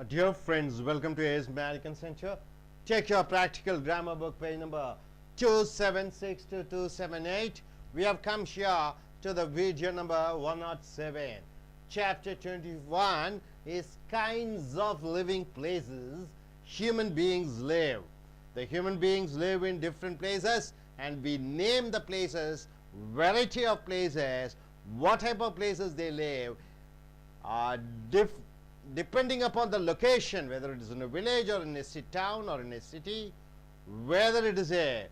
Dear friends, welcome to AS American Center. Take your practical grammar book, page number 276 to 278. We have come here to the video number 107. Chapter 21 is kinds of living places human beings live. The human beings live in different places and we name the places, variety of places, what type of places they live, depending upon the location, whether it is in a village or in a town or in a city, whether it is a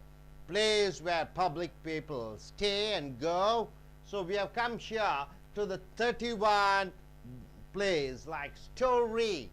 place where public people stay and go. So we have come here to the 31 place like story.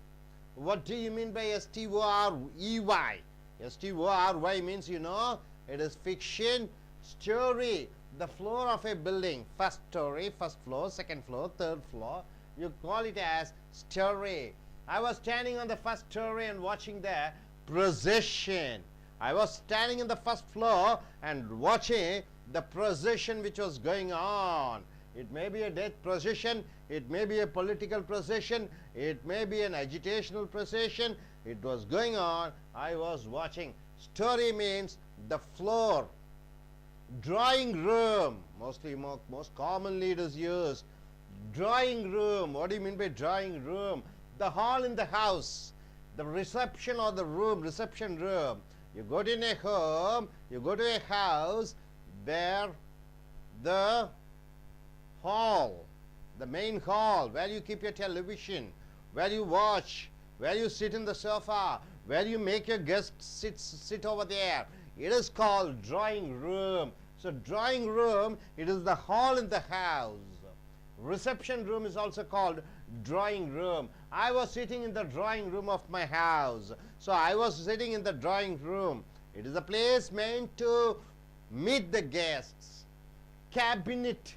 What do you mean by S-T-O-R-E-Y? S-T-O-R-Y means, you know, it is fiction. Story, the floor of a building, first story, first floor, second floor, third floor, you call it as story. I was standing on the first story and watching the procession. I was standing in the first floor and watching the procession which was going on. It may be a death procession, it may be a political procession, it may be an agitational procession. It was going on, I was watching. Story means the floor. Drawing room, most commonly it is used. Drawing room, what do you mean by drawing room? The hall in the house, the reception or the room, reception room. You go to a home, you go to a house, there the hall, the main hall, where you keep your television, where you watch, where you sit in the sofa, where you make your guests sit over there. It is called drawing room. So drawing room, it is the hall in the house. Reception room is also called drawing room. I was sitting in the drawing room of my house. So I was sitting in the drawing room. It is a place meant to meet the guests. Cabinet.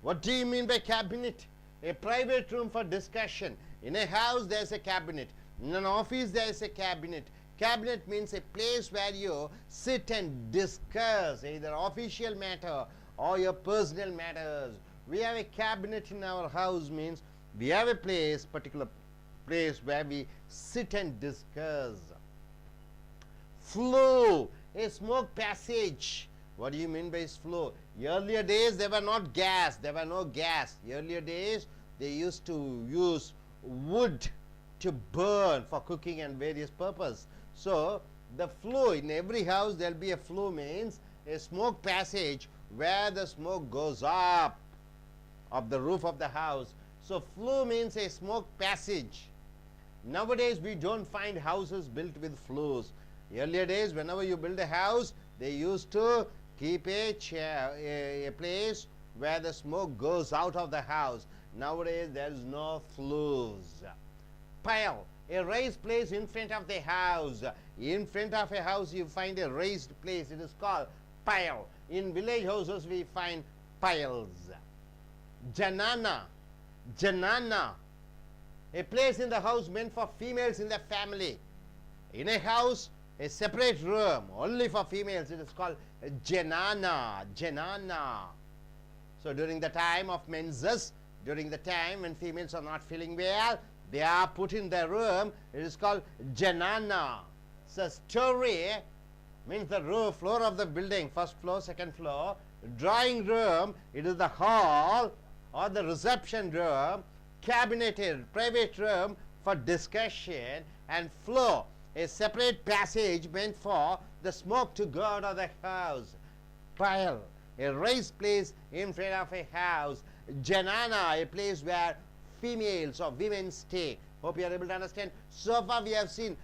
What do you mean by cabinet? A private room for discussion. In a house there is a cabinet. In an office there is a cabinet. Cabinet means a place where you sit and discuss either official matter or your personal matters. We have a cabinet in our house means we have a place, particular place where we sit and discuss. Flue, a smoke passage. What do you mean by flue? Earlier days there were not gas, there were no gas. Earlier days they used to use wood to burn for cooking and various purpose. So the flue, in every house there will be a flue, means a smoke passage where the smoke goes up of the roof of the house. So flue means a smoke passage. Nowadays we don't find houses built with flues. Earlier days, whenever you build a house, they used to keep a place where the smoke goes out of the house. Nowadays there is no flues. Pile, a raised place in front of the house. In front of a house you find a raised place. It is called pile. In village houses we find piles. Janana, janana, a place in the house meant for females in the family. In a house, a separate room only for females. It is called janana, janana. So during the time of menses, during the time when females are not feeling well, they are put in their room. It is called janana. So story means the roof, floor of the building, first floor, second floor. Drawing room, it is the hall or the reception room. Cabinet, private room for discussion. And floor, a separate passage meant for the smoke to go out of the house. Pile, a raised place in front of a house. Janana, a place where females or women stay. Hope you are able to understand. So far we have seen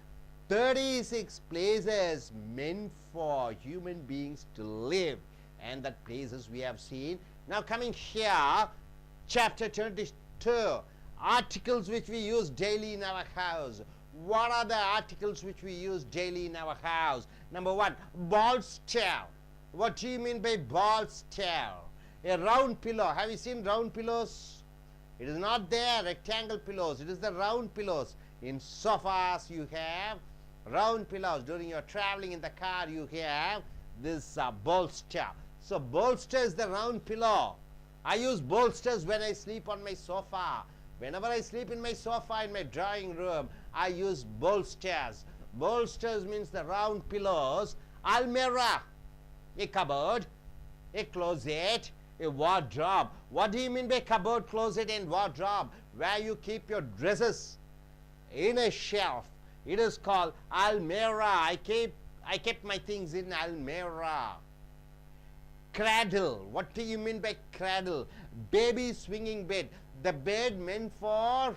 36 places meant for human beings to live, and that places we have seen. Now coming here, chapter 22, articles which we use daily in our house. What are the articles which we use daily in our house? Number one, bolster. What do you mean by bolster? A round pillow. Have you seen round pillows? It is not there, rectangle pillows. It is the round pillows. In sofas you have round pillows. During your traveling in the car you have this bolster. So bolster is the round pillow. I use bolsters when I sleep on my sofa. Whenever I sleep in my sofa in my drawing room, I use bolsters. Bolsters means the round pillows. Almirah, a cupboard, a closet, a wardrobe. What do you mean by cupboard, closet and wardrobe? Where you keep your dresses in a shelf. It is called almirah. I kept my things in almirah. Cradle. What do you mean by cradle? Baby swinging bed. The bed meant for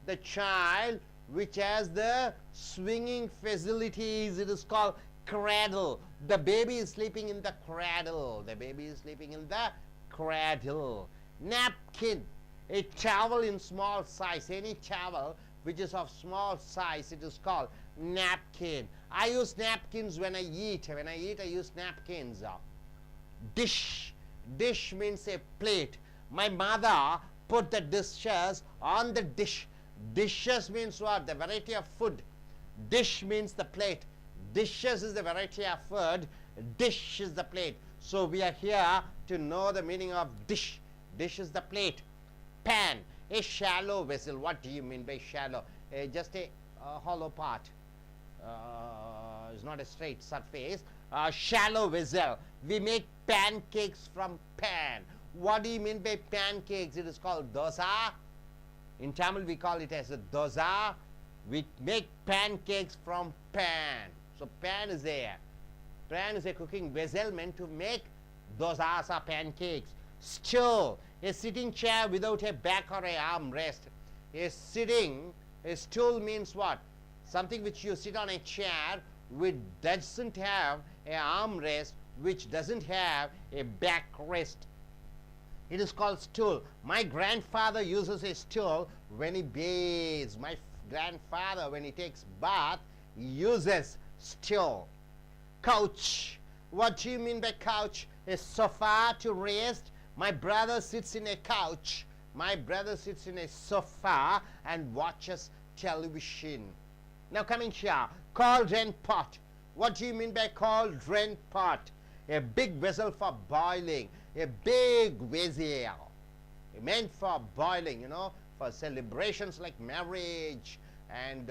the child which has the swinging facilities. It is called cradle. The baby is sleeping in the cradle. The baby is sleeping in the cradle. Napkin. A towel in small size. Any towel which is of small size, it is called napkin. I use napkins when I eat. When I eat, I use napkins. Dish. Dish means a plate. My mother put the dishes on the dish. Dishes means what? The variety of food. Dish means the plate. Dishes is the variety of food. Dish is the plate. So we are here to know the meaning of dish. Dish is the plate. Pan. A shallow vessel. What do you mean by shallow? Just a hollow part. It's not a straight surface. Shallow vessel. We make pancakes from pan. What do you mean by pancakes? It is called dosa. In Tamil we call it as a dosa. We make pancakes from pan. So pan is there. Pan is a cooking vessel meant to make dosas or pancakes. Stool. A sitting chair without a back or a arm rest. A stool means what? Something which you sit on a chair which doesn't have a arm rest, which doesn't have a back rest. It is called stool. My grandfather uses a stool when he bathes. My grandfather, when he takes bath, he uses stool. Couch. What do you mean by couch? A sofa to rest. My brother sits in a couch. My brother sits in a sofa and watches television. Now coming here, cauldron pot. What do you mean by cauldron pot? A big vessel for boiling. A big vessel. Meant for boiling, for celebrations like marriage and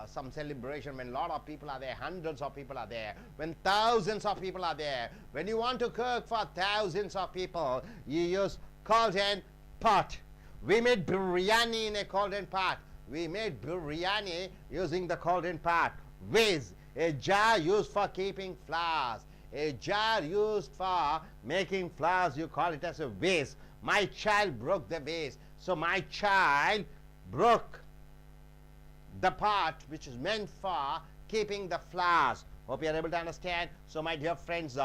some celebration when a lot of people are there, hundreds of people are there, when thousands of people are there. When you want to cook for thousands of people, you use cauldron pot. We made biryani in a cauldron pot. We made biryani using the cauldron pot. Vase, a jar used for keeping flowers. A jar used for making flowers, you call it as a vase. My child broke the vase. So my child broke the pot which is meant for keeping the flowers. Hope you are able to understand. So my dear friends,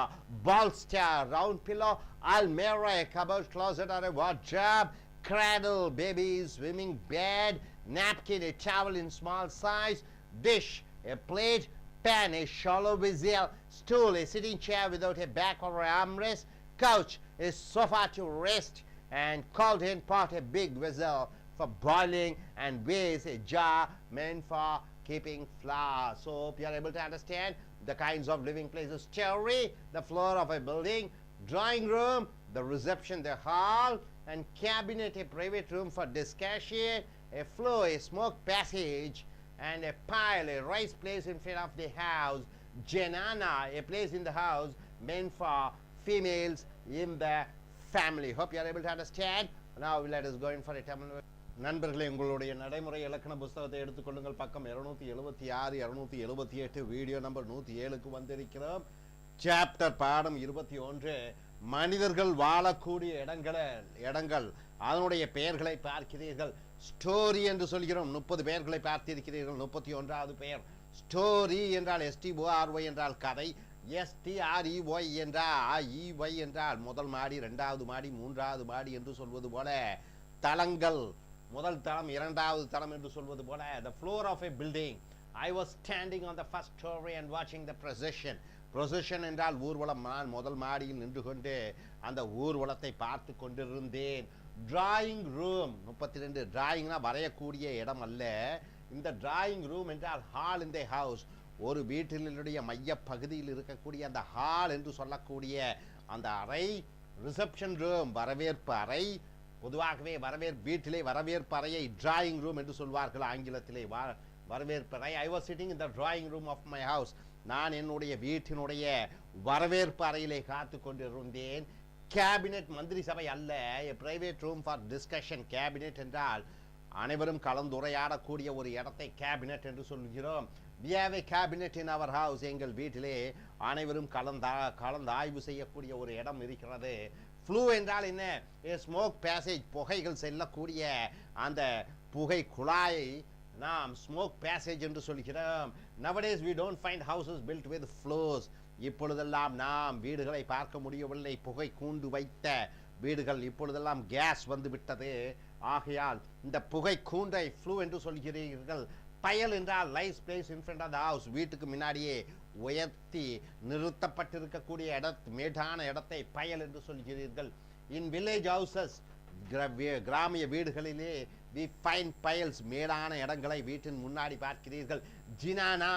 bolster, round pillow, almirah, a cupboard, closet or a wardrobe, cradle, baby, swimming bed, napkin, a towel in small size, dish, a plate, pan, a shallow vessel, stool, a sitting chair without a back or an armrest, couch, a sofa to rest, and cauldron pot, a big vessel for boiling, and vase, a jar meant for keeping flowers. So hope you are able to understand the kinds of living places. Story, the floor of a building, drawing room, the reception, the hall, and cabinet, a private room for discussion, a floor, a smoke passage, and a pile, a rice place in front of the house, janana, a place in the house meant for females in the family. Hope you are able to understand. Now let us go in for a Tamil. நண்பர்களே, உங்களுடைய நடைமுறை இலக்கண புஸ்தகத்தை எடுத்துக்கொள்ளுங்கள். பக்கம் 276 278 video number 107க்கு வந்திருக்கிறோம். Chapter பாடம் 21 மனிதர்கள் வாழக்கூடிய இடங்கள் அதனுடைய பெயர்களை பார்க்கிறீர்கள். ஸ்டோரி என்று சொல்கிறோம். 30 பெயர்களை பார்த்திருக்கிறீர்கள். 31வது பெயர் ஸ்டோரி என்றால் STORY என்றால் கதை, STREY என்றால் EY என்றால் முதல் மாடி, இரண்டாவது மாடி, மூன்றாவது மாடி என்று சொல்வது போல தளங்கள், முதல் தளம், இரண்டாவது தளம் என்று சொல்வது போல the floor of a building. I was standing on the first story and watching the procession. Procession என்றால் ஊர்வலம். நான் முதல் மாடியில் நின்று கொண்டு அந்த ஊர்வலத்தை பார்த்து கொண்டிருந்தேன். Drawing room 32. டிராயிங்னா வரையக்கூடிய இடம் அல்ல. இந்த டிராயிங் ரூம் என்றால் ஹால் in the house. ஒரு வீட்டினுடைய மைய பகுதியில் இருக்கக்கூடிய அந்த ஹால் என்று சொல்லக்கூடிய அந்த அறை ரிசப்ஷன் ரூம், வரவேற்பு அறை. பொதுவாகவே வீட்டிலே வரவேற்பு அறையை டிராயிங் ரூம் என்று சொல்வார்கள் ஆங்கிலத்திலே. வரவேற்பறை. I was sitting in the drawing room of my house. நான் என்னுடைய வீட்டினுடைய வரவேற்பு அறையிலே காத்து கொண்டிருந்தேன். கேபினெட் மந்திரி சபை அல்ல, a private room for discussion. Cabinet என்றால் அனைவரும் கலந்துரையாடக்கூடிய ஒரு இடத்தை கேபினெட் என்று சொல்கிறோம். we have a cabinet in our house. எங்கள் வீட்டிலே அனைவரும் கலந்தாய்வு செய்யக்கூடிய ஒரு இடம் இருக்கிறது. ஃப்ளூ என்றால் என்ன? a smoke passage. புகைகள் செல்லக்கூடிய அந்த புகை குழாயை நாம் ஸ்மோக் பேசேஜ் என்று சொல்கிறோம். nowadays we don't find houses built with floors. இப்பொழுதெல்லாம் நாம் வீடுகளை பார்க்க முடியவில்லை புகை கூண்டு வைத்த வீடுகள். இப்பொழுதெல்லாம் கேஸ் வந்து விட்டது. ஆகையால் இந்த புகை கூண்டை ஃப்ளூ என்று சொல்கிறீர்கள். பயல் என்றால் raised place in front of the house. வீட்டுக்கு முன்னாடியே உயர்த்தி நிறுத்தப்பட்டிருக்கக்கூடிய மேடான இடத்தை பயல் என்று சொல்கிறீர்கள். இன் வில்லேஜ் ஹவுசஸ், கிராமிய வீடுகளிலே we find piles, மேடான இடங்களை வீட்டின் முன்னாடி பார்க்கிறீர்கள். ஜினானா,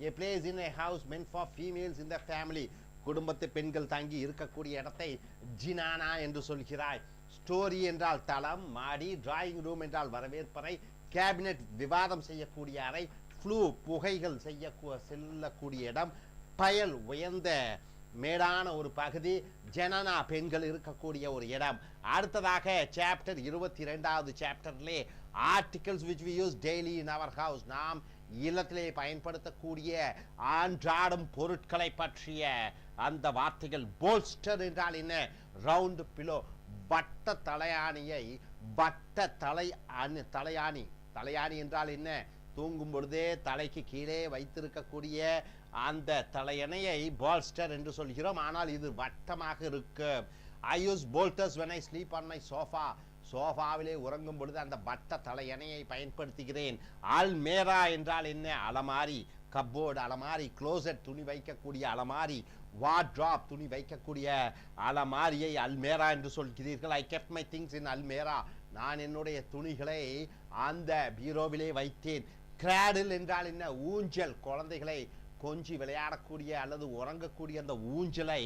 a place in a house meant for females in the family. குடும்பத்து பெண்கள் தங்கி இருக்கக்கூடிய இடத்தை ஜினானா என்று சொல்கிறாய். ஸ்டோரி என்றால் தளம், மாடி. டிராயிங் ரூம் என்றால் வரவேற்பறை. கேபினெட் விவாதம் செய்யக்கூடிய அறை. ஃப்ளூ புகைகள் செல்லக்கூடிய இடம். பயல் உயர்ந்த மேடான ஒரு பகுதி. ஜனனா பெண்கள் இருக்கக்கூடிய ஒரு இடம். அடுத்ததாக சாப்டர் 22வது சாப்டர்லே articles which we use daily in our house. நாம் இல்லத்திலே பயன்படுத்தக்கூடிய அன்றாடம் பொருட்களை பற்றிய அந்த வார்த்தைகள். போல்ஸ்டர் என்றால் என்ன? Round below. வட்ட தலையாணியை தலையாணி. தலையாணி என்றால் என்ன? தூங்கும் பொழுதே தலைக்கு கீழே வைத்திருக்கக்கூடிய அந்த தலையணையை பால்ஸ்டர் என்று சொல்கிறோம். ஆனால் இது வட்டமாக இருக்கு. I use bolsters when I sleep on my sofa. சோஃபாவிலே உறங்கும் பொழுது அந்த வட்ட தலையணையை பயன்படுத்துகிறேன். அல்மேரா என்றால் என்ன? அலமாரி. கப்போர்டு அலமாரி. க்ளோசெட் துணி வைக்கக்கூடிய அலமாரி. வார்ட்ராப் துணி வைக்கக்கூடிய அலமாரியை அல்மேரா என்று சொல்கிறீர்கள். I kept my things in almirah. நான் என்னுடைய துணிகளை அந்த பீரோவிலே வைத்தேன். கிராடில் என்றால் என்ன? ஊஞ்சல். குழந்தைகளை கொஞ்சி விளையாடக்கூடிய அல்லது உறங்கக்கூடிய அந்த ஊஞ்சலை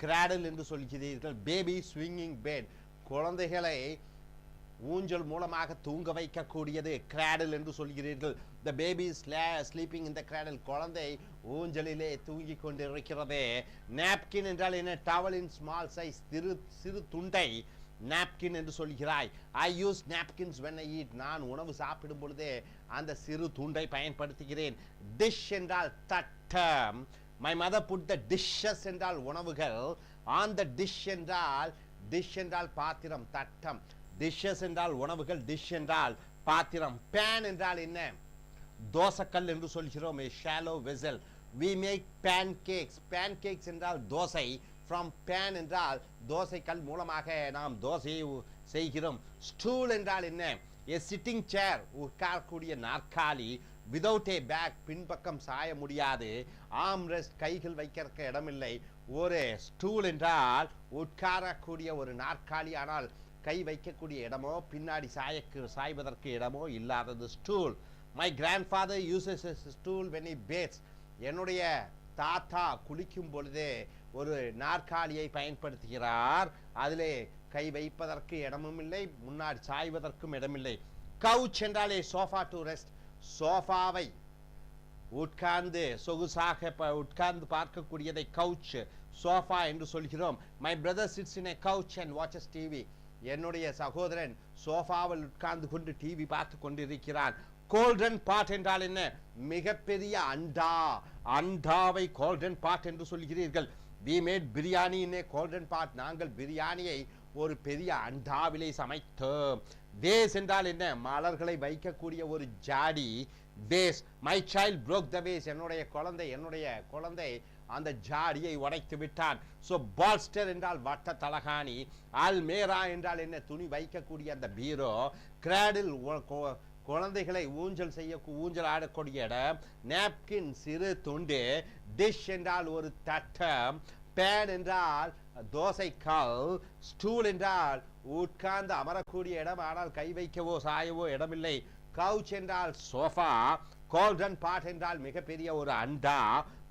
கிராடில் என்று சொல்கிறீர்கள். Baby swinging bed. குழந்தைகளை ஊஞ்சல் மூலமாக தூங்க வைக்கக்கூடியது கிராடில் என்று சொல்கிறீர்கள். the baby is sleeping in the cradle. குழந்தை ஊஞ்சலிலே தூங்கி கொண்டிருக்கிறது. napkin என்றால் என்ன? towel in small size. சிறு துண்டை napkin என்று சொல்கிறாய். I use napkins when I eat. நான் உணவு சாப்பிடும் பொழுதே அந்த சிறு துண்டை பயன்படுத்துகிறேன். dish என்றால் தட்டம். my mother put the dishes என்றால் உணவுகள். on the dish என்றால் பாத்திரம், தட்டம். dishes என்றால் உணவுகள், dish என்றால் பாத்திரம். pan என்றால் என்ன? தோசைக்கல் என்று சொல்கிறோம். a shallow vessel. we make pancakes. pancakes என்றால் தோசை. from pan என்றால் தோசைக்கல் மூலமாக நாம் தோசையை செய்கிறோம். stool என்றால் என்ன? a sitting chair. உட்காரக்கூடிய நாற்காலி. without a back. பின்பக்கம் சாய முடியாது. arm rest. கைகள் வைக்க இடமில்லை. ஒரு ஸ்டூல் என்றால் உட்காரக்கூடிய ஒரு நாற்காலி. ஆனால் கை வைக்கக்கூடிய இடமோ பின்னாடி சாய்வதற்கு இடமோ இல்லாதது stool. my grandfather uses a stool when he bathes. என்னுடைய தாத்தா குளிக்கும் பொழுது ஒரு நாற்காலியை பயன்படுத்துகிறார். அதிலே கை வைப்பதற்கு இடமும் இல்லை, முன்னாடி சாய்வதற்கும் இடமில்லை. கவுச் என்றாலே சோஃபா டு ரெஸ்ட். சோஃபாவை உட்கார்ந்து சொகுசாக உட்கார்ந்து பார்க்கக்கூடியதை கவுச், சோஃபா என்று சொல்கிறோம். my brother sits in a couch and watches TV. என்னுடைய சகோதரன் சோஃபாவில் உட்கார்ந்து கொண்டு டிவி பார்த்து கொண்டிருக்கிறான். கோல்டன் பாட் என்றால் என்ன? மிகப்பெரிய அண்டா. அண்டாவை கோல்டன் பாட் என்று சொல்கிறீர்கள். we made biryani in a golden pot. நாங்கள் பிரியாணியை ஒரு பெரிய அண்டாவிலே சமைத்தோம். வேஸ் என்றால் என்ன? மலர்களை வைக்கக்கூடிய ஒரு ஜாடி. Ways. my child broke the vase. என்னுடைய குழந்தை அந்த ஜாடியை உடைத்து விட்டான். ஸோ பால்ஸ்டர் என்றால் வட்ட தலகாணி. அல்மேரா என்றால் என்ன? துணி வைக்கக்கூடிய அந்த பீரோ. கிராடில் குழந்தைகளை ஊஞ்சல் ஆடக்கூடிய இடம். napkin சிறு துண்டு. டிஷ் என்றால் ஒரு தட்டம். பேன் என்றால் தோசைக்கல். ஸ்டூல் என்றால் உட்கார்ந்து அமரக்கூடிய இடம், ஆனால் கை வைக்கவோ சாயவோ இடமில்லை. கவுச் என்றால் சோஃபா. கோல்டன் பாட் என்றால் மிகப்பெரிய ஒரு அண்டா.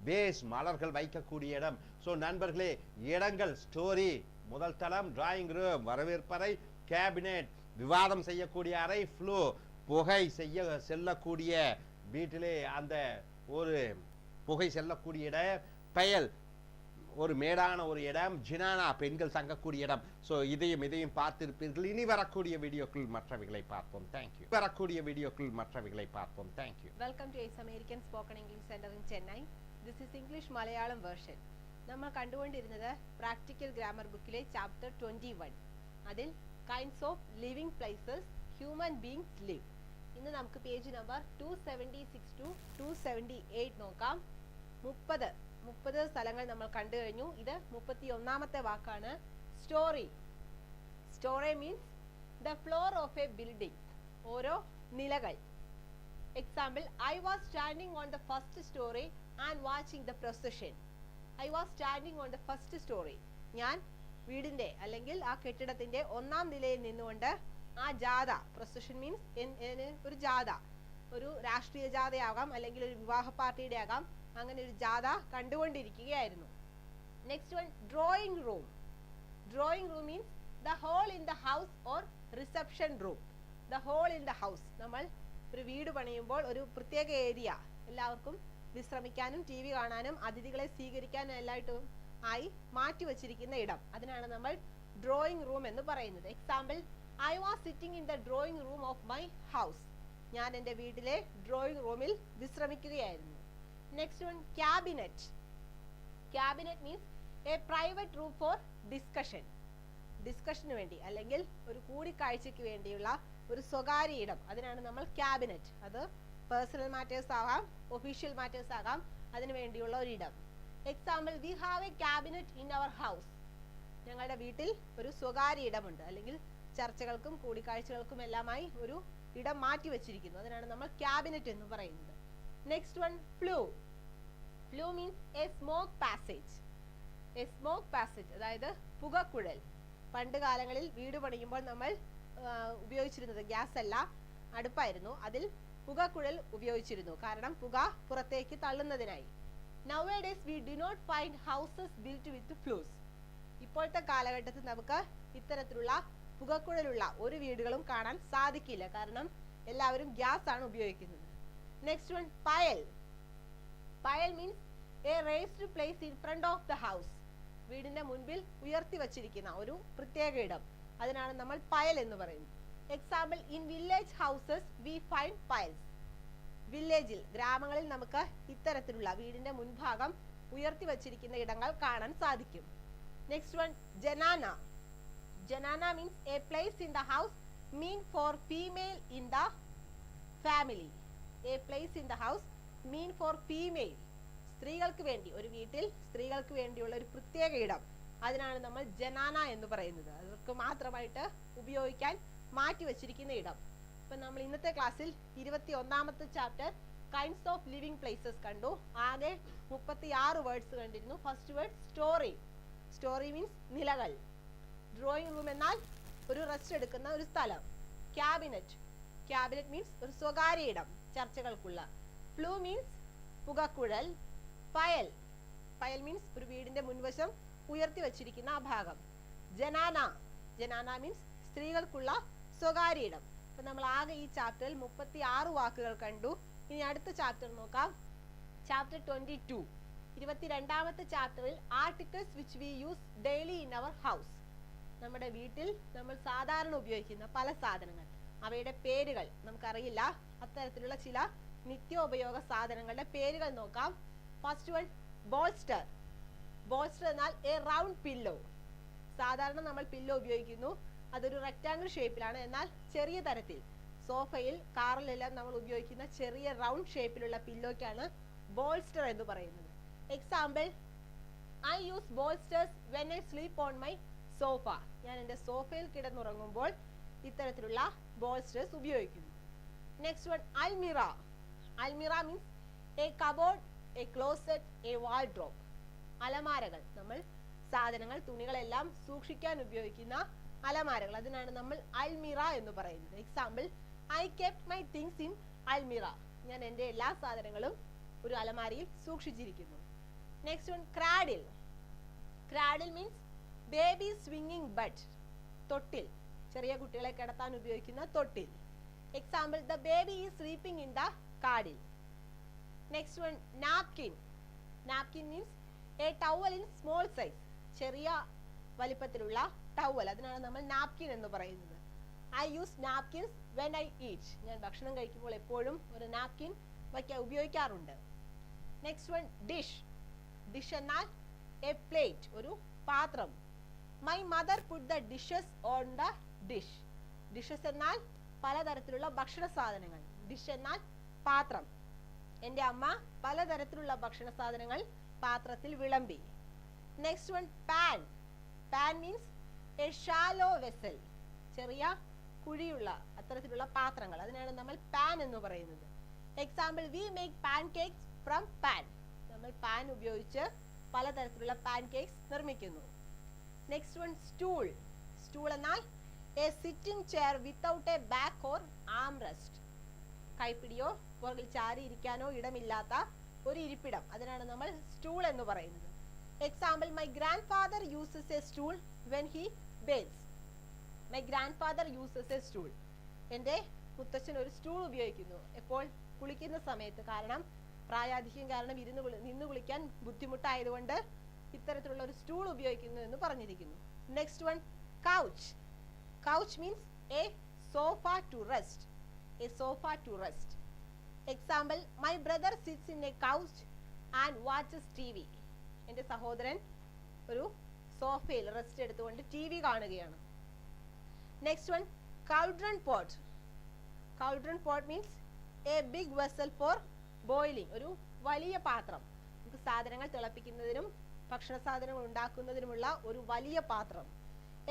வேஸ் மலர்கள் வைக்கக்கூடிய இடம். ஸோ நண்பர்களே, இடங்கள் ஸ்டோரி முதல் தளம், டிராயிங் ரூம் வரவேற்பறை, கேபினெட் விவாதம் செய்யக்கூடிய அறை, ஃப்ளூ புகை செல்லக்கூடிய வீட்டிலே அந்த ஒரு புகை செல்லக்கூடிய இடம், பெயல் ஒரு மேடான ஒரு இடம், ஜினானா பெண்கள் தங்கக்கூடிய இடம். ஸோ இதையும் பார்த்திருப்பீர்கள். இனி வரக்கூடிய வீடியோக்கள் மற்றவைகளை பார்ப்போம். தேங்க்யூ. வரக்கூடிய வீடியோக்கள் மற்றவைகளை பார்ப்போம். Thank you. Welcome to Ace American Spoken English Center in Chennai. This is English Malayalam version. നമ്മൾ കണ്ടുകൊണ്ടിരുന്നത് പ്രാക്ടിക്കൽ ഗ്രാമർ ബുക്കിലെ ചാപ്റ്റർ 21. അതിൽ kinds of living places human beings live. ഇന്ന് നമുക്ക് പേജ് നമ്പർ 276 to 278 നോക്കാം. 30 സ്ഥലങ്ങൾ നമ്മൾ കണ്ടു കഴിഞ്ഞു. ഇത് 31ാമത്തെ വാക്കാണ് story. Storey means the floor of A building, ഓരോ നിലകൾ. Example, I was standing on the first story and watching the procession. I was standing on the first story. ഞാൻ വീടിന്റെ അല്ലെങ്കിൽ ആ കെട്ടിടത്തിന്റെ 1ാം നിലയിൽ നിന്നുകൊണ്ട് ആ ജാഥ, പ്രൊസഷൻ മീൻസ് ഒരു ജാഥ, ഒരു രാഷ്ട്രീയ ജാഥയാകാം അല്ലെങ്കിൽ ഒരു വിവാഹ പാർട്ടിയുടെ ആകാം, അങ്ങനെ ഒരു ജാഥ കണ്ടുകൊണ്ടിരിക്കുകയായിരുന്നു. Next one, drawing room. Drawing room means the hall in the house or reception room. The hall in the house, നമ്മൾ ഒരു വീട് പണിയുമ്പോൾ ഒരു പ്രത്യേക ഏരിയ എല്ലാവർക്കും വിശ്രമിക്കാനും ടി വി കാണാനും അതിഥികളെ സ്വീകരിക്കാനും എല്ലായിട്ടും ആയി മാറ്റി വച്ചിരിക്കുന്ന ഇടം, അതിനാണ് നമ്മൾ ഡ്രോയിങ് റൂം എന്ന് പറയുന്നത്. Example, I was sitting in the drawing room of my house. ഞാൻ എൻ്റെ വീട്ടിലെ ഡ്രോയിങ് റൂമിൽ വിശ്രമിക്കുകയായിരുന്നു. Next one, cabinet. Cabinet means a private room for discussion. ഡിസ്കഷന് വേണ്ടി അല്ലെങ്കിൽ ഒരു കൂടിക്കാഴ്ചയ്ക്ക് വേണ്ടിയുള്ള ഒരു സ്വകാര്യ ഇടം, അതിനാണ് നമ്മൾ ക്യാബിനറ്റ്. അത് പേഴ്സണൽ മാറ്റേഴ്സ് ആകാം, ഒഫീഷ്യൽ മാറ്റേഴ്സ് ആകാം, അതിനു വേണ്ടിയുള്ള ഒരു ഇടം. Example, we have a cabinet in our house. ഞങ്ങളുടെ വീട്ടിൽ ഒരു സ്വകാര്യ ഇടമുണ്ട്, അല്ലെങ്കിൽ ചർച്ചകൾക്കും കൂടിക്കാഴ്ചകൾക്കും എല്ലാമായി ഒരു ഇടം മാറ്റി വെച്ചിരിക്കുന്നു, അതിനാണ് നമ്മൾ ക്യാബിനറ്റ് എന്ന് പറയുന്നത്. Next one, flue. Flue means a smoke passage. A smoke passage അതായത് പുകക്കുഴൽ. പണ്ട് കാലങ്ങളിൽ വീട് പണിയുമ്പോൾ നമ്മൾ ഉപയോഗിച്ചിരുന്നത് ഗ്യാസ് അല്ല, അടുപ്പായിരുന്നു. അതിൽ പുകക്കുഴൽ ഉപയോഗിച്ചിരുന്നു, കാരണം പുക പുറത്തേക്ക് തള്ളുന്നതിനായി. Nowadays we do not find houses built with flues. ഇപ്പോഴത്തെ കാലഘട്ടത്തിൽ നമുക്ക് ഇത്തരത്തിലുള്ള പുകക്കുഴലുള്ള ഒരു വീടുകളും കാണാൻ സാധിക്കില്ല, കാരണം എല്ലാവരും ഗ്യാസ് ആണ് ഉപയോഗിക്കുന്നത്. Next one, pial. പയൽ means a raised place in front of the house. വീടിന്റെ മുൻപിൽ ഉയർത്തി വച്ചിരിക്കുന്ന ഒരു പ്രത്യേക ഇടം, അതിനാണ് നമ്മൾ പയൽ എന്ന് പറയുന്നത്. Example, in village houses we find piles. വില്ലേജിൽ, ഗ്രാമങ്ങളിൽ നമുക്ക് ഇത്തരത്തിലുള്ള വീടിന്റെ മുൻഭാഗം ഉയർത്തി വച്ചിരിക്കുന്ന ഇടങ്ങൾ കാണാൻ സാധിക്കും. Next one, zenana. Zenana means a place in the house mean for female in the family. A place in the house mean for female, സ്ത്രീകൾക്ക് വേണ്ടി, ഒരു വീട്ടിൽ സ്ത്രീകൾക്ക് വേണ്ടിയുള്ള ഒരു പ്രത്യേക ഇടം, അതിനാണ് നമ്മൾ ജനാന എന്ന് പറയുന്നത്. അവർക്ക് മാത്രമായിട്ട് ഉപയോഗിക്കാൻ മാറ്റി വച്ചിരിക്കുന്ന ഇടം. ഇപ്പൊ നമ്മൾ ഇന്നത്തെ ക്ലാസ്സിൽ 21ാമത്തെ chapter kinds of living places കണ്ടു. ആകെ 36 വേർഡ്സ് കണ്ടിരുന്നു. First word storey. Storey means നിലകൾ. ഡ്രോയിങ് റൂം എന്നാൽ ഒരു റെസ്റ്റ് എടുക്കുന്ന ഒരു സ്ഥലം. ക്യാബിനറ്റ്. ക്യാബിനറ്റ് മീൻസ് ഒരു സ്വകാര്യ ഇടം, ചർച്ചകൾക്കുള്ള. ഫ്ലൂ മീൻസ് പുകക്കുഴൽ. പയൽ. പയൽ മീൻസ് ഒരു വീടിന്റെ മുൻവശം ഉയർത്തി വച്ചിരിക്കുന്ന ആ ഭാഗം. ജനാന. ജനാന മീൻസ് സ്ത്രീകൾക്കുള്ള സ്വകാര്യ ഇടം. അപ്പൊ നമ്മൾ ആകെ ഈ ചാപ്റ്ററിൽ 36 വാക്കുകൾ കണ്ടു. ഇനി അടുത്ത ചാപ്റ്റർ നോക്കാം. ചാപ്റ്റർ 22. 22ാമത്തെ ചാപ്റ്ററിൽ articles which we use daily in our house. നമ്മുടെ വീട്ടിൽ നമ്മൾ സാധാരണ ഉപയോഗിക്കുന്ന പല സാധനങ്ങൾ, അവയുടെ പേരുകൾ നമുക്കറിയില്ല. അത്തരത്തിലുള്ള ചില നിത്യോപയോഗ സാധനങ്ങളുടെ പേരുകൾ നോക്കാം. First one, bolster. ബോൾസ്റ്റർ എന്നാൽ എ റൗണ്ട് പില്ലോ. സാധാരണ നമ്മൾ പില്ലോ ഉപയോഗിക്കുന്നു, അതൊരു റെക്ടാംഗിൾ ഷേപ്പിലാണ്. എന്നാൽ ചെറിയ തരത്തിൽ സോഫയിൽ, കാറിലെല്ലാം നമ്മൾ ഉപയോഗിക്കുന്ന ചെറിയ റൗണ്ട് ഷേപ്പിലുള്ള പില്ലോയ്ക്കാണ് ബോൾസ്റ്റർ എന്ന് പറയുന്നത്. Example, I use bolsters when I sleep on my sofa. ഞാൻ എൻ്റെ സോഫയിൽ കിടന്നുറങ്ങുമ്പോൾ ഇത്തരത്തിലുള്ള ബോൾസ്റ്റേഴ്സ് ഉപയോഗിക്കുന്നു. Next one, almirah. Almirah means a cupboard, a closet, a wardrobe. അലമാരകൾ, നമ്മൾ സാധനങ്ങൾ, തുണികളെല്ലാം സൂക്ഷിക്കാൻ ഉപയോഗിക്കുന്ന അലമാരകൾ, അതിനാണ് നമ്മൾ അൽമിറ എന്ന് പറയുന്നത്. Example, I kept my things in almirah. ഞാൻ എൻ്റെ എല്ലാ സാധനങ്ങളും ഒരു അലമാരയിൽ സൂക്ഷിച്ചിരിക്കുന്നു. Next one, cradle. Cradle means baby swinging bed. തൊട്ടിൽ, ചെറിയ കുട്ടികളെ കിടത്താൻ ഉപയോഗിക്കുന്ന തൊട്ടിൽ. Example, the baby is sleeping in the cradle. Next one, napkin. Napkin means a towel in small size. ചെറിയ വലിപ്പത്തിലുള്ള ടവൽ, അതിനാണ് നമ്മൾ നാപ്കിൻ എന്ന് പറയുന്നത്. I use napkins when I eat. ഞാൻ ഭക്ഷണം കഴിക്കുമ്പോൾ എപ്പോഴും ഒരു നാപ്കിൻ ഉപയോഗിക്കാറുണ്ട്. Next one, dish. ഡിഷ് എന്നാൽ എ പ്ലേറ്റ്, ഒരു പാത്രം. My mother put the dishes on the dish. Dishes എന്നാൽ പലതരത്തിലുള്ള ഭക്ഷണ സാധനങ്ങൾ. ഡിഷ് എന്നാൽ പാത്രം. എൻ്റെ അമ്മ പലതരത്തിലുള്ള ഭക്ഷണ സാധനങ്ങൾ പാത്രത്തിൽ വിളമ്പി. Next one, pan. Pan means a shallow vessel, ചെറിയ കുഴിയുള്ള അത്തരത്തിലുള്ള പാത്രങ്ങൾ, അതിനാണ് നമ്മൾ പാൻ എന്ന് പറയുന്നത്. Example, we make pancakes from pan. നമ്മൾ പാൻ ഉപയോഗിച്ച് പലതരത്തിലുള്ള പാൻ കേക്ക്സ് നിർമ്മിക്കുന്നു. Next one, stool. സ്റ്റൂൾ എന്നാൽ a sitting chair without a back or arm rest. കൈപ്പിടിയോ പുറകിൽ ചാരി ഇരിക്കാനോ ഇടമില്ലാത്ത ഒരു ഇരിപ്പിടം, അതിനാണ് നമ്മൾ സ്റ്റൂൾ എന്ന് പറയുന്നത്. Example, my grandfather uses a stool when he bathes. My grandfather uses a stool. എൻ്റെ മുത്തച്ഛൻ ഒരു സ്റ്റൂൾ ഉപയോഗിക്കുന്നു എപ്പോൾ? കുളിക്കുന്ന സമയത്ത്. കാരണം പ്രായാധിക്യം കാരണം നിന്ന് കുളിക്കാൻ ബുദ്ധിമുട്ടായതുകൊണ്ട് ഇത്തരത്തിലുള്ള ഒരു സ്റ്റൂൾ ഉപയോഗിക്കുന്നു എന്ന് പറഞ്ഞിരിക്കുന്നു. Next one, couch. Couch means a sofa to rest. A sofa to rest. Example, my brother sits in a couch and watches TV. എൻ്റെ സഹോദരൻ ഒരു സോഫയിൽ റെസ്റ്റ് എടുത്തുകൊണ്ട് TV കാണുകയാണ്. Next one, cauldron pot. Cauldron pot means a big vessel for boiling. ഒരു വലിയ പാത്രം, നമുക്ക് സാധനങ്ങൾ തിളപ്പിക്കുന്നതിനും ഭക്ഷണ സാധനങ്ങൾ ഉണ്ടാക്കുന്നതിനുമുള്ള ഒരു വലിയ പാത്രം.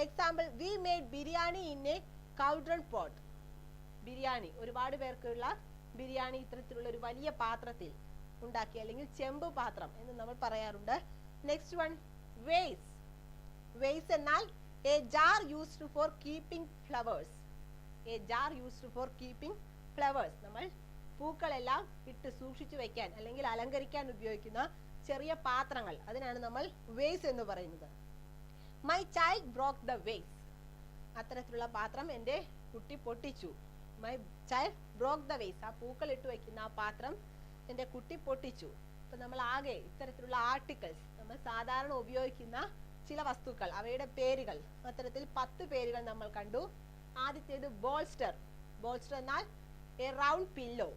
Example, we made biryani in A cauldron pot. Biryani, ഒരുപാട് പേർക്കുള്ള ബിരിയാണി ഇത്തരത്തിലുള്ള ഒരു വലിയ പാത്രത്തിൽ ഉണ്ടാക്കി, അല്ലെങ്കിൽ ചെമ്പ് പാത്രം എന്ന് നമ്മൾ പറയാറുണ്ട്. Next one, vase. വേസ് എന്നാൽ a jar used for keeping flowers. A jar used for keeping flowers. നമ്മൾ പൂക്കളെല്ലാം ഇട്ട് സൂക്ഷിച്ചു വെക്കാൻ അല്ലെങ്കിൽ അലങ്കരിക്കാൻ ഉപയോഗിക്കുന്ന ചെറിയ പാത്രങ്ങൾ, അതിനാണ് നമ്മൾ വേസ് എന്ന് പറയുന്നത്. My child broke the vase. അത്തരത്തിലുള്ള പാത്രം എൻ്റെ കുട്ടി പൊട്ടിച്ചു. My child broke the vase. ആ പൂക്കൾ ഇട്ട് വയ്ക്കുന്ന ആ പാത്രം എൻ്റെ കുട്ടി പൊട്ടിച്ചു. അപ്പൊ നമ്മൾ ആകെ ഇത്തരത്തിലുള്ള ആർട്ടിക്കിൾസ്, നമ്മൾ സാധാരണ ഉപയോഗിക്കുന്ന ചില വസ്തുക്കൾ, അവയുടെ പേരുകൾ, അത്തരത്തിൽ 10 പേരുകൾ നമ്മൾ കണ്ടു. ആദ്യത്തേത് ബോൾസ്റ്റർ. ബോൾസ്റ്റർ എന്നാൽ a round pillow.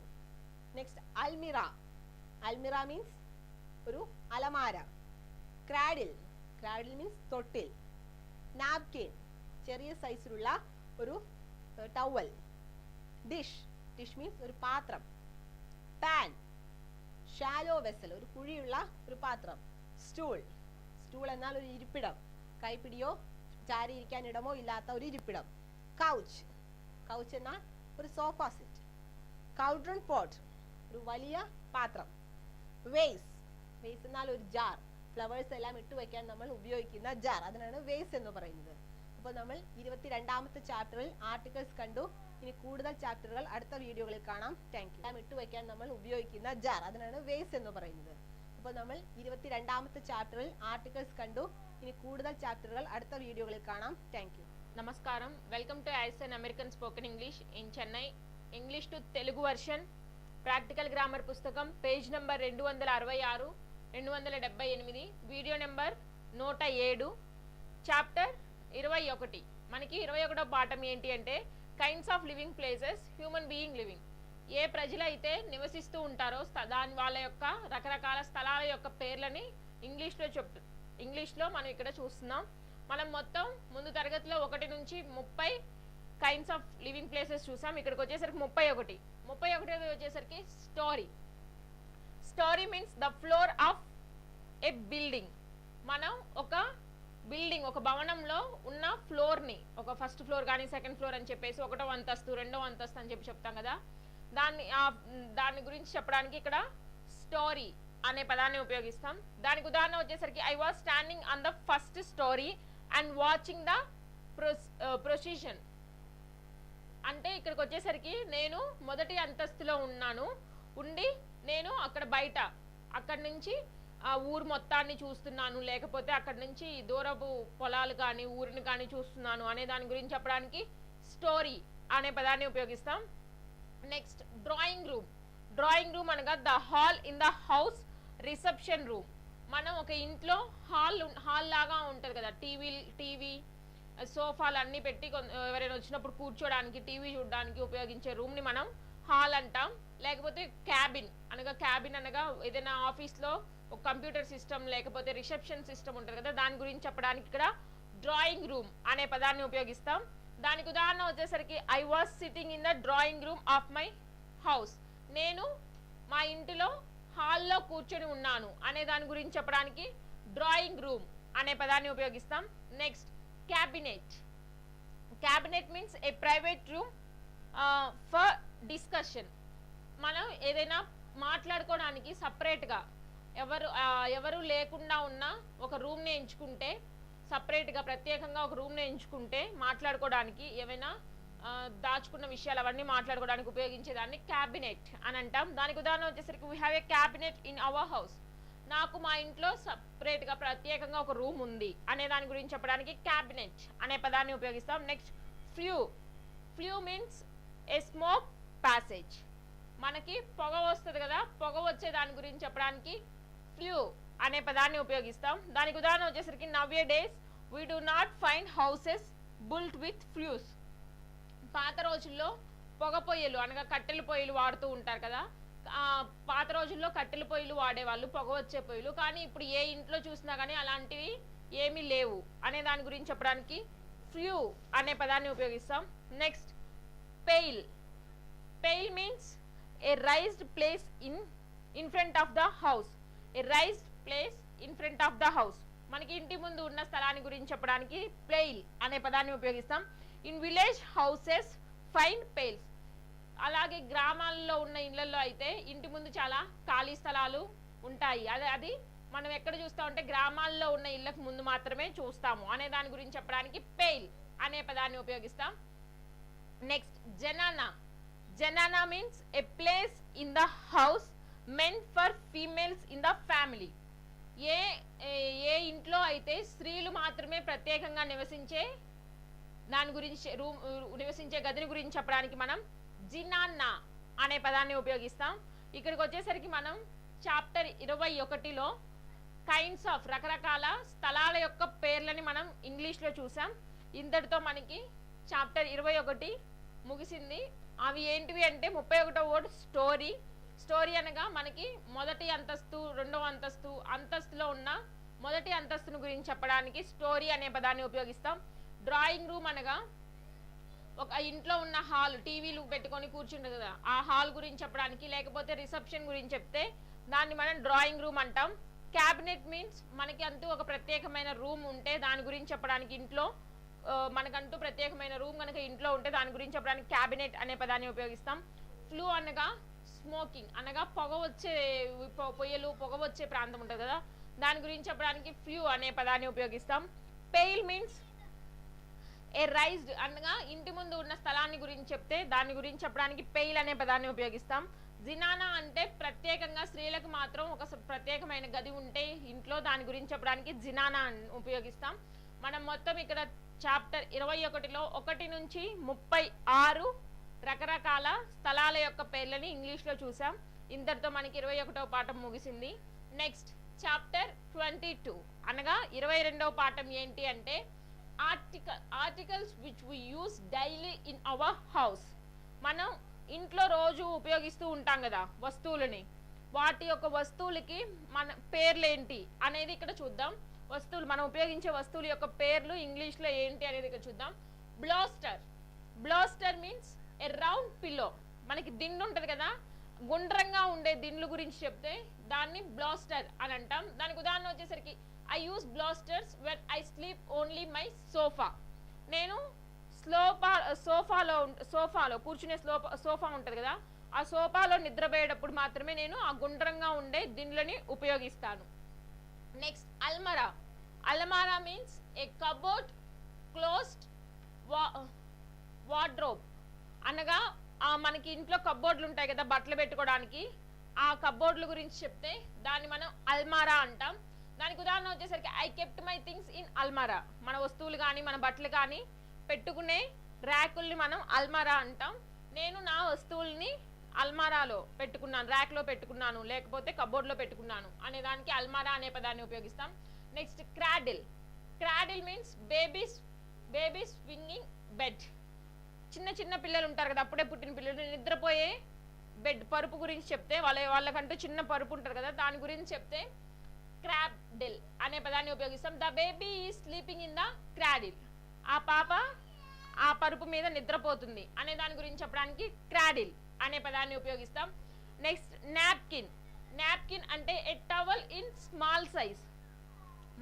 Next, almirah. Almirah means ഒരു അലമാര. ക്രാഡിൽ. ക്രാഡിൽ മീൻസ് തൊട്ടിൽ. നാപ്കിൻ, ചെറിയ സൈസിലുള്ള ഒരു ടവൽ. ഡിഷ്. ഡിഷ് മീൻസ് ഒരു പാത്രം. പാൻ, ഷാലോ വെസൽ, ഒരു കുഴിയുള്ള ഒരു പാത്രം. സ്റ്റൂൾ. സ്റ്റൂൾ എന്നാൽ ഒരു ഇരിപ്പിടം, കൈപ്പിടിയോ ചാരി ഇരിക്കാൻ ഇടമോ ഇല്ലാത്ത ഒരു ഇരിപ്പിടം. കൗച്ച്. കൗച്ച് എന്നാൽ ഒരു സോഫ സെറ്റ്. cauldron pot, ഒരു വലിയ പാത്രം. വേസ്. വേസ് എന്നാൽ ഒരു ജാർ, ഫ്ലവേഴ്സ് എല്ലാം ഇട്ട് വയ്ക്കാൻ നമ്മൾ ഉപയോഗിക്കുന്ന ജാർ, അതിനാണ് വേസ് എന്ന് പറയുന്നത്. അപ്പോൾ നമ്മൾ 22ാമത്തെ ചാപ്റ്ററിൽ ആർട്ടിക്കിൾസ് കണ്ടു. ഇനി കൂടുതൽ ചാപ്റ്ററുകൾ അടുത്ത വീഡിയോകളിൽ കാണാം. Thank you. ഇട്ട് വയ്ക്കാൻ നമ്മൾ ഉപയോഗിക്കുന്ന ജാർ, അതിനാണ് വേസ് എന്ന് പറയുന്നത്. അപ്പോൾ നമ്മൾ 22ാമത്തെ ചാപ്റ്ററിൽ ആർട്ടിക്കിൾസ് കണ്ടു. ഇനി കൂടുതൽ ചാപ്റ്ററുകൾ അടുത്ത വീഡിയോകളിൽ കാണാം. Thank you. Namaskaram. Welcome to ISN American Spoken English in Chennai. English to Telugu version. Practical Grammar Pustakam. Page number 266, 278. Video number 107. Chapter 21. మనకి 21వ పాఠం ఏంటి అంటే kinds of living places, human being living. ఏ ప్రజలు అయితే నివసిస్తూ ఉంటారో దాని వాళ్ళ యొక్క రకరకాల స్థలాల యొక్క పేర్లని ఇంగ్లీష్లో మనం ఇక్కడ చూస్తున్నాం. మనం మొత్తం ముందు తరగతిలో 1 నుంచి 30 కైండ్స్ ఆఫ్ లివింగ్ ప్లేసెస్ చూసాం. ఇక్కడికి వచ్చేసరికి 31 వచ్చేసరికి story. Story means the floor of A building. మనం ఒక బిల్డింగ్, ఒక భవనంలో ఉన్న ఫ్లోర్ని, ఒక ఫస్ట్ ఫ్లోర్ కానీ సెకండ్ ఫ్లోర్ అని చెప్పేసి 1వ అంతస్తు 2వ అంతస్తు అని చెప్పి చెప్తాం కదా, దాని గురించి చెప్పడానికి ఇక్కడ స్టోరీ అనే పదాన్ని ఉపయోగిస్తాం. దానికి ఉదాహరణ వచ్చేసరికి I was standing on the first story and watching the precision. అంటే ఇక్కడికి వచ్చేసరికి నేను మొదటి అంతస్తులో ఉండి నేను అక్కడ బయట, అక్కడి నుంచి ఆ ఊరు మొత్తాన్ని చూస్తున్నాను, లేకపోతే అక్కడి నుంచి దూరపు పొలాలు కానీ ఊరిని కానీ చూస్తున్నాను అనే దాని గురించి చెప్పడానికి స్టోరీ అనే పదాన్ని ఉపయోగిస్తాం. Next drawing room. Drawing room అనగా the hall in the house, reception room. మనం ఒక ఇంట్లో హాల్ లాగా ఉంటుంది కదా, టీవీ సోఫాలు అన్నీ పెట్టి ఎవరైనా వచ్చినప్పుడు కూర్చోడానికి, టీవీ చూడడానికి ఉపయోగించే రూమ్ని మనం హాల్ అంటాం. లేకపోతే క్యాబిన్ అనగా ఏదైనా ఆఫీస్లో ఒక కంప్యూటర్ సిస్టమ్ లేకపోతే రిసెప్షన్ సిస్టమ్ ఉంటుంది కదా, దాని గురించి చెప్పడానికి ఇక్కడ డ్రాయింగ్ రూమ్ అనే పదాన్ని ఉపయోగిస్తాం. దానికి ఉదాహరణ వచ్చేసరికి I was sitting in the drawing room of my house. నేను మా ఇంటిలో హాల్లో కూర్చొని ఉన్నాను అనే దాని గురించి చెప్పడానికి డ్రాయింగ్ రూమ్ అనే పదాన్ని ఉపయోగిస్తాం. Next cabinet means A private room for discussion. మనం ఏదైనా మాట్లాడుకోవడానికి సపరేట్గా ఎవరు లేకుండా ఉన్న ఒక రూమ్ని ఎంచుకుంటే, సపరేట్గా ప్రత్యేకంగా ఒక రూమ్ని ఎంచుకుంటే మాట్లాడుకోవడానికి ఏమైనా దాచుకున్న విషయాలు అవన్నీ మాట్లాడుకోవడానికి ఉపయోగించేదాన్ని క్యాబినెట్ అని అంటాం. దానికి ఉదాహరణ వచ్చేసరికి we have a cabinet in our house. నాకు మా ఇంట్లో సపరేట్గా ప్రత్యేకంగా ఒక రూమ్ ఉంది అనే దాని గురించి చెప్పడానికి క్యాబినెట్ అనే పదాన్ని ఉపయోగిస్తాం. నెక్స్ట్ ఫ్లూ మీన్స్ ఏ స్మోక్ ప్యాసేజ్. మనకి పొగ వస్తుంది కదా, పొగ వచ్చే దాని గురించి చెప్పడానికి ఫ్లూ అనే పదాన్ని ఉపయోగిస్తాం. దానికి ఉదాహరణ వచ్చేసరికి నవ్వే days we do not find houses బుల్ట్ with flus. పాత రోజుల్లో పొగ పొయ్యలు అనగా కట్టెల పొయ్యలు వాడుతూ ఉంటారు కదా, పాత రోజుల్లో కట్టెల పొయ్యిలు వాడేవాళ్ళు, పొగ వచ్చే పొయ్యిలు. కానీ ఇప్పుడు ఏ ఇంట్లో చూసినా కానీ అలాంటివి ఏమీ లేవు అనే దాని గురించి చెప్పడానికి ఫ్లూ అనే పదాన్ని ఉపయోగిస్తాం. Next pale means A raised place in front of the house. A raised place in front of the house. మనకి ఇంటి ముందు ఉన్న స్థలాన్ని గురించి చెప్పడానికి పెయిల్ అనే పదాన్ని ఉపయోగిస్తాం. In village houses find fails. అలాగే గ్రామాల్లో ఉన్న ఇళ్లలో అయితే ఇంటి ముందు చాలా ఖాళీ స్థలాలు ఉంటాయి. అది మనం ఎక్కడ చూస్తామంటే గ్రామాల్లో ఉన్న ఇళ్లకు ముందు మాత్రమే చూస్తాము అనే దాని గురించి చెప్పడానికి పెయిల్ అనే పదాన్ని ఉపయోగిస్తాం. Next zenana means a place in the house meant for females in the family. ఏ ఇంట్లో అయితే స్త్రీలు మాత్రమే ప్రత్యేకంగా నివసించే గదిని గురించి చెప్పడానికి మనం జినాన్నా అనే పదాన్ని ఉపయోగిస్తాం. ఇక్కడికి వచ్చేసరికి మనం చాప్టర్ 21లో కైండ్స్ ఆఫ్ రకరకాల స్థలాల యొక్క పేర్లని మనం ఇంగ్లీష్లో చూసాం. ఇంతటితో మనకి చాప్టర్ 21 ముగిసింది. అవి ఏంటివి అంటే 31వ వర్డ్ స్టోరీ అనగా మనకి మొదటి అంతస్తు, రెండవ అంతస్తులో ఉన్న మొదటి అంతస్తును గురించి చెప్పడానికి స్టోరీ అనే పదాన్ని ఉపయోగిస్తాం. డ్రాయింగ్ రూమ్ అనగా ఒక ఇంట్లో ఉన్న హాల్, టీవీలు పెట్టుకొని కూర్చుంటుంది కదా, ఆ హాల్ గురించి చెప్పడానికి, లేకపోతే రిసెప్షన్ గురించి చెప్తే దాన్ని మనం డ్రాయింగ్ రూమ్ అంటాం. క్యాబినెట్ మీన్స్ మనకి అంటూ ఒక ప్రత్యేకమైన రూమ్ ఉంటే దాని గురించి చెప్పడానికి, ఇంట్లో మనకంటూ ప్రత్యేకమైన రూమ్ కనుక ఇంట్లో ఉంటే దాని గురించి చెప్పడానికి క్యాబినెట్ అనే పదాన్ని ఉపయోగిస్తాం. ఫ్లూ అనగా స్మోకింగ్ అనగా పొగ వచ్చే ప్రాంతం ఉంటుంది కదా, దాని గురించి చెప్పడానికి ఫ్లూ అనే పదాన్ని ఉపయోగిస్తాం. పెయిల్ మీన్స్ ఏ రైజ్డ్ అనగా ఇంటి ముందు ఉన్న స్థలాన్ని గురించి చెప్తే దాని గురించి చెప్పడానికి పెయిల్ అనే పదాన్ని ఉపయోగిస్తాం. జినానా అంటే ప్రత్యేకంగా స్త్రీలకు మాత్రం ఒక ప్రత్యేకమైన గది ఉంటే ఇంట్లో దాని గురించి చెప్పడానికి జినానా ఉపయోగిస్తాం. మనం మొత్తం ఇక్కడ చాప్టర్ 21లో 1 నుంచి 36 రకరకాల స్థలాల యొక్క పేర్లని ఇంగ్లీష్లో చూసాం. ఇంతటితో మనకి 21వ పాఠం ముగిసింది. నెక్స్ట్ చాప్టర్ 22 అనగా 22వ పాఠం ఏంటి అంటే articles which we use daily in our house. మనం ఇంట్లో రోజు ఉపయోగిస్తూ ఉంటాం కదా వస్తువులని, వాటి యొక్క వస్తువులకి మన పేర్లేంటి అనేది ఇక్కడ చూద్దాం. మనం ఉపయోగించే వస్తువుల యొక్క పేర్లు ఇంగ్లీష్లో ఏంటి అనేది ఇక్కడ చూద్దాం. బ్లాస్టర్ మీన్స్ ఏ రౌండ్ పిల్లో. మనకి దిండు ఉంటుంది కదా, గుండ్రంగా ఉండే దిండ్లు గురించి చెప్తే దాన్ని బ్లాస్టర్ అని అంటాం. దానికి ఉదాహరణ వచ్చేసరికి I use blasters when I sleep only my sofa. నేను సోఫాలో కూర్చునే సోఫా ఉంటుంది కదా, ఆ సోఫాలో నిద్రపోయేటప్పుడు మాత్రమే నేను ఆ గుండ్రంగా ఉండే దిండ్లని ఉపయోగిస్తాను. నెక్స్ట్ అల్మారా మీన్స్ ఏ కబోర్డ్ క్లోజ్డ్ వార్డ్రోబ్ అనగా మనకి ఇంట్లో కబోర్డ్లు ఉంటాయి కదా బట్టలు పెట్టుకోవడానికి, ఆ కబోర్డ్ల గురించి చెప్తే దాన్ని మనం అల్మారా అంటాం. దానికి ఉదాహరణ వచ్చేసరికి I kept my things in almirah. మన వస్తువులు కానీ మన బట్టలు కానీ పెట్టుకునే ర్యాకుల్ని మనం అల్మారా అంటాం. నేను నా వస్తువుల్ని అల్మారాలో పెట్టుకున్నాను, ర్యాక్లో పెట్టుకున్నాను, లేకపోతే కబోర్డ్లో పెట్టుకున్నాను అనే దానికి అల్మారా అనే పదాన్ని ఉపయోగిస్తాం. Next cradle. Cradle means baby swinging bed. చిన్న చిన్న పిల్లలు ఉంటారు కదా, అప్పుడే పుట్టిన పిల్లలు నిద్రపోయే బెడ్ పరుపు గురించి చెప్తే వాళ్ళకంటూ చిన్న పరుపు ఉంటుంది కదా, దాని గురించి చెప్తే క్రాడిల్ అనే పదాన్ని ఉపయోగిస్తాం. The baby is sleeping in the cradle. ఆ పాప ఆ పరుపు మీద నిద్రపోతుంది అనే దాని గురించి చెప్పడానికి క్రాడిల్ అనే పదాన్ని ఉపయోగిస్తాం. Next napkin. నాప్కిన్ అంటే ఏ టవల్ ఇన్ స్మాల్ సైజ్.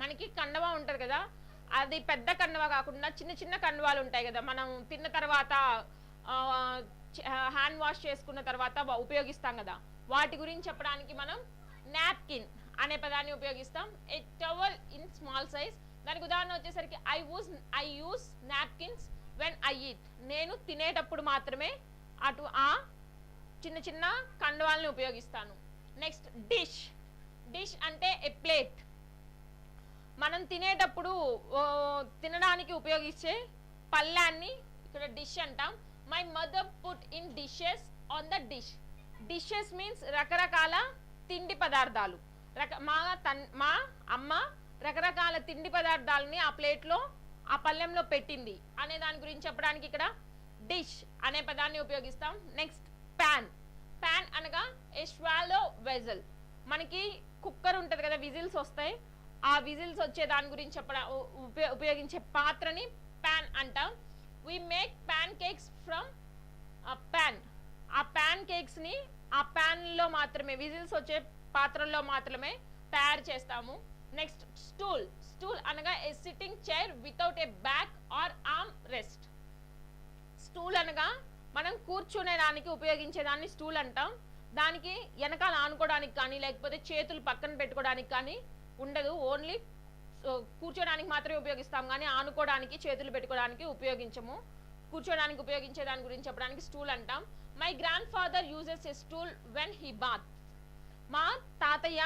మనకి కండవా ఉంటుంది కదా, అది పెద్ద కండవా కాకుండా చిన్న చిన్న కండవాలు ఉంటాయి కదా, మనం తిన్న తర్వాత హ్యాండ్ వాష్ చేసుకున్న తర్వాత ఉపయోగిస్తాం కదా, వాటి గురించి చెప్పడానికి మనం నాప్కిన్ అనే పదాన్ని ఉపయోగిస్తాం. ఏ టవల్ ఇన్ స్మాల్ సైజ్. దానికి ఉదాహరణ వచ్చేసరికి I use napkins when I eat. నేను తినేటప్పుడు మాత్రమే ఆ చిన్న చిన్న కండవాలని ఉపయోగిస్తాను. Next dish. డిష్ అంటే ఏ ప్లేట్. మనం తినేటప్పుడు తినడానికి ఉపయోగించే పళ్ళాన్ని ఇక్కడ డిష్ అంటాం. My mother put in dishes on the dish. Dishes means రకరకాల తిండి పదార్థాలు. మా అమ్మ రకరకాల తిండి పదార్థాలని ఆ ప్లేట్లో ఆ పళ్ళెంలో పెట్టింది అనే దాని గురించి చెప్పడానికి ఇక్కడ డిష్ అనే పదాన్ని ఉపయోగిస్తాం. Next pan. ప్యాన్ అనగా ఏ స్వాలో వెజల్. మనకి కుక్కర్ ఉంటుంది కదా, విజిల్స్ వస్తాయి, ఆ విజిల్స్ వచ్చే దాని గురించి ఉపయోగించే పాత్రని ప్యాన్ అంటాం. We make pancakes from pan. ఆ ప్యాన్ కేక్స్ ని ఆ ప్యాన్ లో మాత్రమే, విజిల్స్ వచ్చే పాత్రల్లో మాత్రమే తయారు చేస్తాము. Next stool. స్టూల్ అనగా a sitting chair without a back or arm rest. Stool అనగా మనం కూర్చునేదానికి ఉపయోగించేదాన్ని స్టూల్ అంటాం. దానికి వెనకాల ఆనుకోవడానికి కానీ లేకపోతే చేతులు పక్కన పెట్టుకోవడానికి కానీ ఉండదు, ఓన్లీ కూర్చోడానికి మాత్రమే ఉపయోగిస్తాం, కానీ ఆనుకోవడానికి చేతులు పెట్టుకోవడానికి ఉపయోగించము. కూర్చోడానికి ఉపయోగించే దాని గురించి చెప్పడానికి స్టూల్ అంటాం. My grandfather uses a stool when he bath. మా తాతయ్య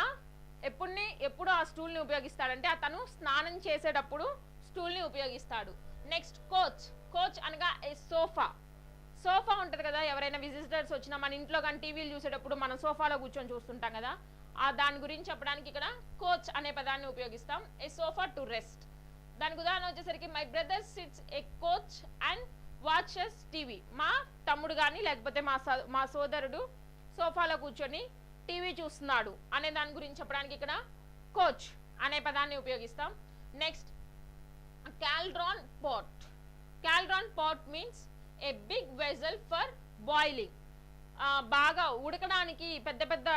ఎప్పుడు ఆ స్టూల్ని ఉపయోగిస్తాడంటే అతను స్నానం చేసేటప్పుడు స్టూల్ని ఉపయోగిస్తాడు. Next coach. కోచ్ అనగా ఏ సోఫా. సోఫా ఉంటుంది కదా, ఎవరైనా విజిటర్స్ వచ్చినా మన ఇంట్లో కానీ టీవీలు చూసేటప్పుడు మనం సోఫాలో కూర్చొని చూస్తుంటాం కదా, ఆ దాని గురించి చెప్పడానికి ఇక్కడ కోచ్ అనే పదాన్ని ఉపయోగిస్తాం. ఏ సోఫా టు రెస్ట్. దానికి ఉదాహరణ వచ్చేసరికి my brother sits A coach and watches TV. మా తమ్ముడు కానీ లేకపోతే మా సోదరుడు సోఫాలో కూర్చొని టీవీ చూస్తున్నాడు అనే దాని గురించి చెప్పడానికి ఇక్కడ కోచ్ అనే పదాన్ని ఉపయోగిస్తాం. Next cauldron pot. Cauldron pot means a big vessel for boiling. బాగా ఉడకడానికి పెద్ద పెద్ద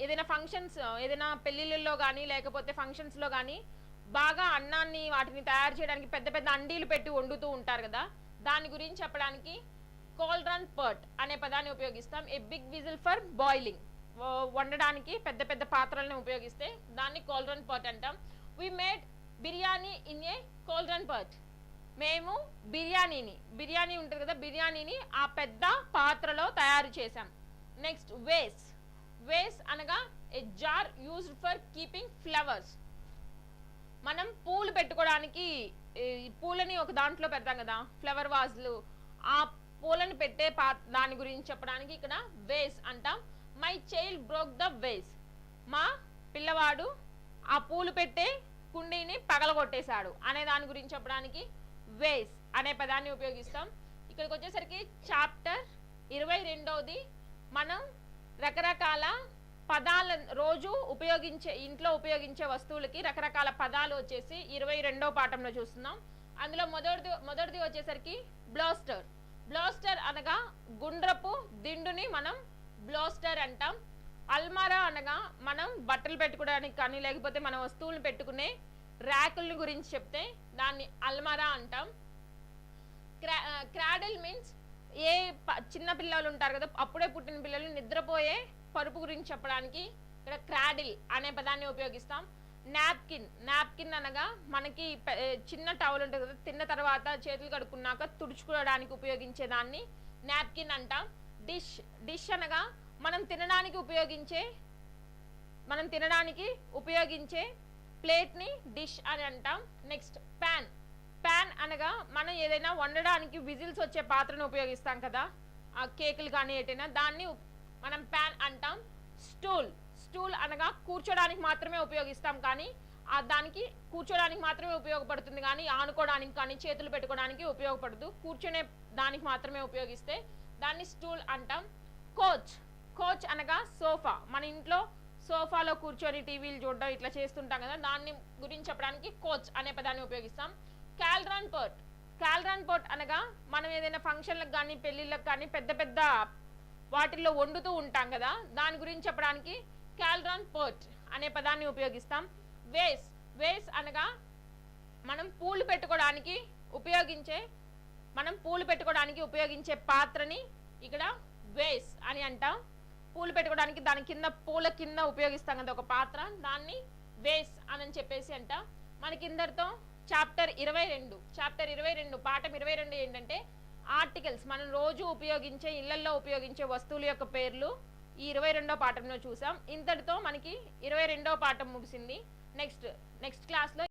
ఏదైనా ఫంక్షన్స్, ఏదైనా పెళ్ళిళ్ళలో కానీ లేకపోతే ఫంక్షన్స్లో కానీ బాగా అన్నాన్ని వాటిని తయారు చేయడానికి పెద్ద పెద్ద అండీలు పెట్టి వండుతూ ఉంటారు కదా, దాని గురించి చెప్పడానికి కాల్డ్రాన్ పాట్ అనే పదాన్ని ఉపయోగిస్తాం. A big vessel for boiling. వండడానికి పెద్ద పెద్ద పాత్రలను ఉపయోగిస్తే దాన్ని కాల్డ్రాన్ పాట్ అంటాం. We made biryani in a cauldron pot. మేము బిర్యానీ ఉంటుంది కదా, బిర్యానీని ఆ పెద్ద పాత్రలో తయారు చేసాం. Next vase. వేస్ అనగా a jar used for keeping flowers. మనం పూలు పెట్టుకోవడానికి పూలని ఒక దాంట్లో పెడతాం కదా, ఫ్లవర్ వాజ్లు, ఆ పూలను పెట్టే దాని గురించి చెప్పడానికి ఇక్కడ వేస్ అంటాం. My child broke the ways. మా పిల్లవాడు ఆ పూలు పెట్టే కుండీని పగలగొట్టేశాడు అనే దాని గురించి చెప్పడానికి వేస్ అనే పదాన్ని ఉపయోగిస్తాం. ఇక్కడికి వచ్చేసరికి చాప్టర్ 22ది. మనం రకరకాల పదాల రోజు ఇంట్లో ఉపయోగించే వస్తువులకి రకరకాల పదాలు వచ్చేసి 22వ పాఠంలో చూస్తున్నాం. అందులో మొదటిది వచ్చేసరికి బ్లోస్టర్. బ్లోస్టర్ అనగా గుండ్రపు దిండుని మనం బ్లోస్టర్ అంటాం. అల్మారా అనగా మనం బట్టలు పెట్టుకోవడానికి కానీ లేకపోతే మన వస్తువులను పెట్టుకునే ర్యాకుల్ని గురించి చెప్తే దాన్ని అల్మారా అంటాం. క్రాడిల్ మీన్స్ చిన్న పిల్లలు ఉంటారు కదా, అప్పుడే పుట్టిన పిల్లలు నిద్రపోయే పరుపు గురించి చెప్పడానికి ఇక్కడ క్రాడిల్ అనే పదాన్ని ఉపయోగిస్తాం. నాప్కిన్. నాప్కిన్ అనగా మనకి చిన్న టవల్ ఉంటుంది కదా, తిన్న తర్వాత చేతులు కడుక్కున్నాక తుడుచుకోవడానికి ఉపయోగించే దాన్ని నాప్కిన్ అంటాం. డిష్. డిష్ అనగా మనం తినడానికి ఉపయోగించే ప్లేట్ని డిష్ అని అంటాం. Next pan. ప్యాన్ అనగా మనం ఏదైనా వండడానికి విజిల్స్ వచ్చే పాత్రను ఉపయోగిస్తాం కదా, కేకులు కానీ ఏటైనా దాన్ని మనం ప్యాన్ అంటాం. స్టూల్ స్టూల్ అనగా కూర్చోడానికి మాత్రమే ఉపయోగిస్తాం, కానీ దానికి కూర్చోడానికి మాత్రమే ఉపయోగపడుతుంది, కానీ ఆనుకోవడానికి కానీ చేతులు పెట్టుకోవడానికి ఉపయోగపడదు. కూర్చునే దానికి మాత్రమే ఉపయోగిస్తే దాన్ని స్టూల్ అంటాం. కోచ్ కోచ్ అనగా సోఫా. మన ఇంట్లో సోఫాలో కూర్చొని టీవీలు చూడడం ఇట్లా చేస్తుంటాం కదా, దాన్ని గురించి చెప్పడానికి కోచ్ అనే పదాన్ని ఉపయోగిస్తాం. క్యాల్డ్రాన్ పోర్ట్ క్యాల్డ్రాన్ పోర్ట్ అనగా మనం ఏదైనా ఫంక్షన్లకు కానీ పెళ్ళిళ్ళకి కానీ పెద్ద పెద్ద వాటిల్లో వండుతూ ఉంటాం కదా, దాని గురించి చెప్పడానికి క్యాల్డ్రాన్ పోర్ట్ అనే పదాన్ని ఉపయోగిస్తాం. వేస్ వేస్ అనగా మనం పూలు పెట్టుకోవడానికి ఉపయోగించే పాత్రని ఇక్కడ వేస్ అని అంటాం. పూలు పెట్టుకోవడానికి దాని కింద పూల కింద ఉపయోగిస్తాం కదా ఒక పాత్ర, దాన్ని వేస్ అని చెప్పేసి అంటాం. మనకి ఇందరితో చాప్టర్ 22 పాఠం 22 ఏంటంటే ఆర్టికల్స్. మనం రోజు ఉపయోగించే ఇళ్లల్లో ఉపయోగించే వస్తువుల యొక్క పేర్లు ఈ 22వ పాఠంలో చూసాం. ఇంతటితో మనకి 22వ పాఠం ముగిసింది. నెక్స్ట్ క్లాస్లో